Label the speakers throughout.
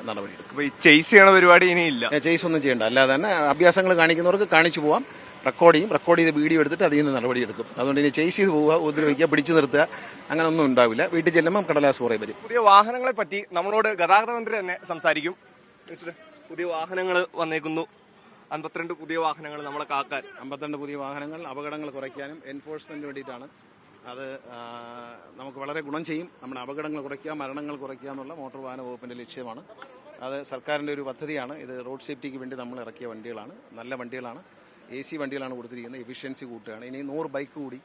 Speaker 1: നടപടിയെടുക്കും.
Speaker 2: അപ്പോൾ ഈ ചേസ് ചെയ്യണ പരിപാടി ഇനിയില്ല,
Speaker 1: ചേസ് ഒന്നും ചെയ്യേണ്ട. അല്ലാതെ തന്നെ അഭ്യാസങ്ങൾ കാണിക്കുന്നവർക്ക് കാണിച്ചു പോവാം, റെക്കോർഡ് ചെയ്ത് വീഡിയോ എടുത്തിട്ട് അതിൽ നിന്ന് നടപടിയെടുക്കും. അതുകൊണ്ട് ഇനി ചേസ് ചെയ്ത് പോവുക, ഉപദ്രവിക്കുക, പിടിച്ചു നിർത്തുക അങ്ങനെ ഒന്നും ഉണ്ടാവില്ല. വീട്ടിൽ ചെല്ലുമ്പം കടലാസ് കുറേ വരും.
Speaker 2: പുതിയ വാഹനങ്ങളെ പറ്റി നമ്മളോട് ഗതാഗത മന്ത്രി തന്നെ സംസാരിക്കും. പുതിയ വാഹനങ്ങൾ വന്നേക്കുന്നു, 52 പുതിയ വാഹനങ്ങൾ നമ്മളെ കാക്കാൻ.
Speaker 1: 52 പുതിയ വാഹനങ്ങൾ അപകടങ്ങൾ കുറയ്ക്കാനും എൻഫോഴ്സ്മെന്റിന് വേണ്ടിയിട്ടാണ്. അത് നമുക്ക് വളരെ ഗുണം ചെയ്യും. നമ്മുടെ അപകടങ്ങൾ കുറയ്ക്കുക, മരണങ്ങൾ കുറയ്ക്കുക എന്നുള്ള മോട്ടോർ വാഹന വകുപ്പിന്റെ ലക്ഷ്യമാണ്. അത് സർക്കാരിന്റെ ഒരു പദ്ധതിയാണ്. ഇത് റോഡ് സേഫ്റ്റിക്ക് വേണ്ടി നമ്മൾ ഇറക്കിയ വണ്ടികളാണ്, നല്ല വണ്ടികളാണ്, AC വണ്ടികളാണ് കൊടുത്തിരിക്കുന്നത്. എഫിഷ്യൻസി കൂട്ടുകയാണ്. ഇനി 100 ബൈക്ക് കൂടി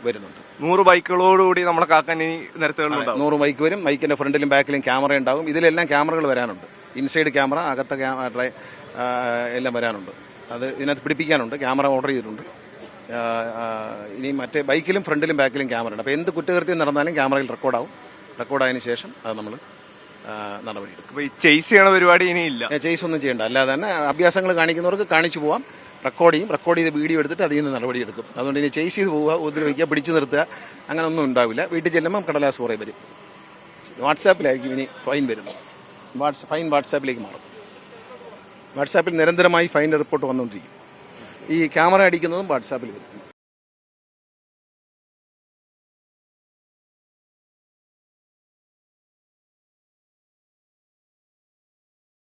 Speaker 1: വരുന്നുണ്ട്.
Speaker 2: 100 ബൈക്കുകളോടുകൂടി നമ്മളെ കാക്കാൻ ഇനി നിരത്തുകളുണ്ടാവും.
Speaker 1: 100 ബൈക്ക് വരും. ബൈക്കിന്റെ ഫ്രണ്ടിലും ബാക്കിലും ക്യാമറ ഉണ്ടാകും. ഇതിലെല്ലാം ക്യാമറകൾ വരാനുണ്ട്. ഇൻസൈഡ് ക്യാമറ, അകത്തെ എല്ലാം വരാനുണ്ട്. അത് ഇതിനകത്ത് പിടിപ്പിക്കാനുണ്ട്. ക്യാമറ ഓർഡർ ചെയ്തിട്ടുണ്ട്. ഇനി മറ്റേ ബൈക്കിലും ഫ്രണ്ടിലും ബാക്കിലും ക്യാമറ ഉണ്ട്. അപ്പോൾ എന്ത് കുറ്റകൃത്യം നടന്നാലും ക്യാമറയിൽ റെക്കോർഡായതിനു ശേഷം അത് നമ്മൾ നടപടിയെടുക്കും.
Speaker 2: അപ്പോൾ ഈ ചേസ് ചെയ്യണ പരിപാടി ഇനിയില്ല,
Speaker 1: ചേസ് ഒന്നും ചെയ്യേണ്ട. അല്ലാതെ തന്നെ അഭ്യാസങ്ങൾ കാണിക്കുന്നവർക്ക് കാണിച്ചു പോവാം, റെക്കോർഡ് ചെയ്ത് വീഡിയോ എടുത്തിട്ട് അതിൽ നിന്ന് നടപടിയെടുക്കും. അതുകൊണ്ട് ഇനി ചേസ് ചെയ്ത് പോവുക, ഉപദ്രവിക്കുക, പിടിച്ചു നിർത്തുക അങ്ങനെ ഒന്നും ഉണ്ടാവില്ല. വീട്ടിൽ ചെല്ലുമ്പം കടലാസ് കുറേ വരും. വാട്സാപ്പിലായിരിക്കും ഇനി ഫൈൻ വരുന്നത്. ഫൈൻ വാട്സാപ്പിലേക്ക് മാറും. വാട്സാപ്പിൽ നിരന്തരമായി ഫൈൻ റിപ്പോർട്ട് വന്നുകൊണ്ടിരിക്കും. ഈ ക്യാമറ അടിക്കുന്നതും വാട്സാപ്പിൽ വരും.